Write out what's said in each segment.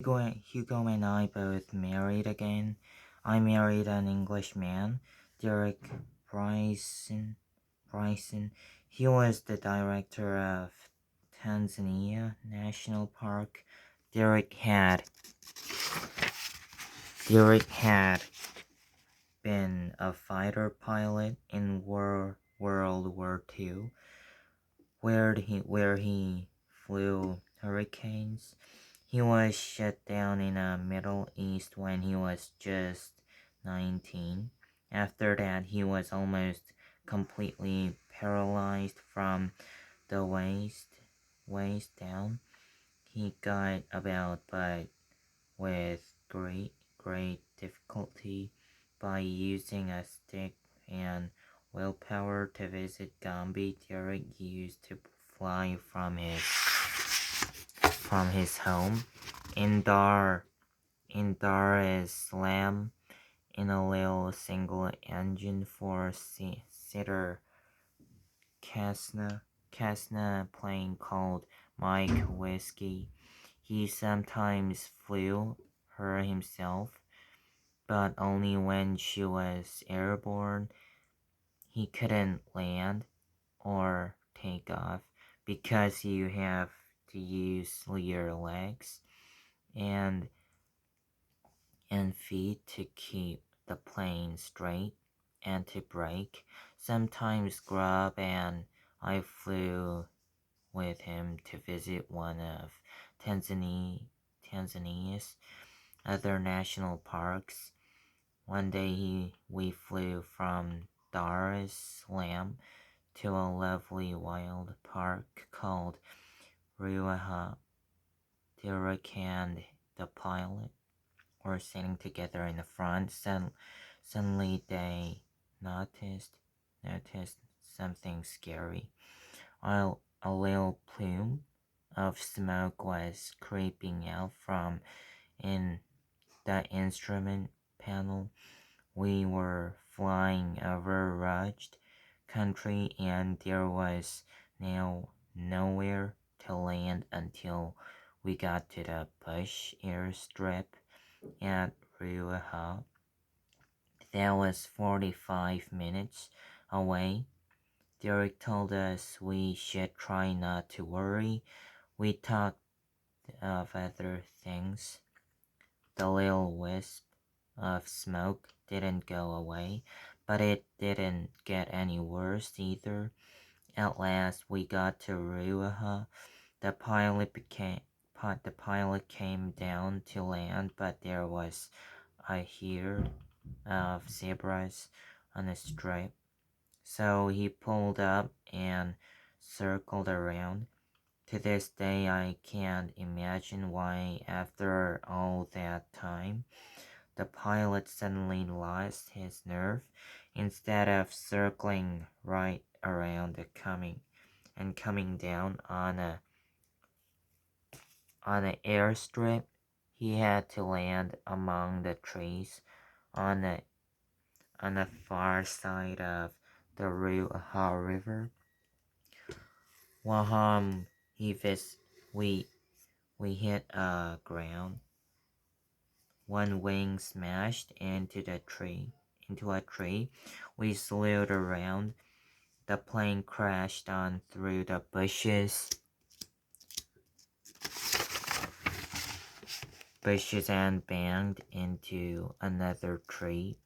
Hugo and I both married again. I married an Englishman, Derek Bryson. Bryson. He was the director of Tanzania National Park. Derek had Derek had been a fighter pilot in World War II, where he flew hurricanes. He was shut down in the Middle East when he was just 19. After that, he was almost completely paralyzed from the waist down. He got about, but with great difficulty, by using a stick and willpower to visit Gombe. Derek used to fly from his home in Dar es Salaam in a little single-engine four-seater Cessna plane called Mike Whiskey. He sometimes flew her himself, but only when she was airborne. He couldn't land or take off because you have to use your legs and feet to keep the plane straight and to brake. Sometimes Grub and I flew with him to visit one of Tanzania's other national parks. One day we flew from Dar es Salaam to a lovely wild park called Ruaha. Derek and the pilot were sitting together in the front. Suddenly they noticed something scary. A little plume of smoke was creeping out from in the instrument panel. We were flying over rugged country and there was now nowhere to land until we got to the Bush airstrip at Ruaha. That was 45 minutes away. Derek told us we should try not to worry. We talked of other things. The little wisp of smoke didn't go away, but it didn't get any worse either. At last we got to Ruaha. The pilot came down to land, but there was a herd of zebras on the strip. So he pulled up and circled around. To this day, I can't imagine why, after all that time, the pilot suddenly lost his nerve. Instead of circling right around the coming down on an airstrip, he had to land among the trees on the far side of the Ruaha River. While we hit ground. One wing smashed into a tree. We slid around. The plane crashed on through the bushes and banged into another tree.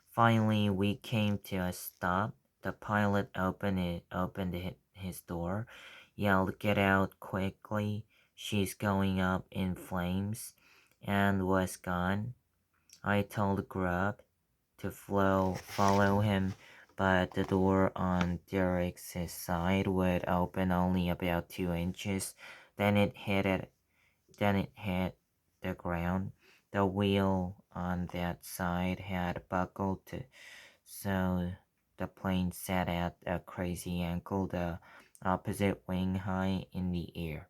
Finally, we came to a stop. The pilot opened his door, yelled, "Get out quickly, she's going up in flames," and was gone. I told Grub to follow him, but the door on Derek's side would open only about 2 inches. Then it hit the ground. The wheel on that side had buckled, so the plane sat at a crazy angle, the opposite wing high in the air.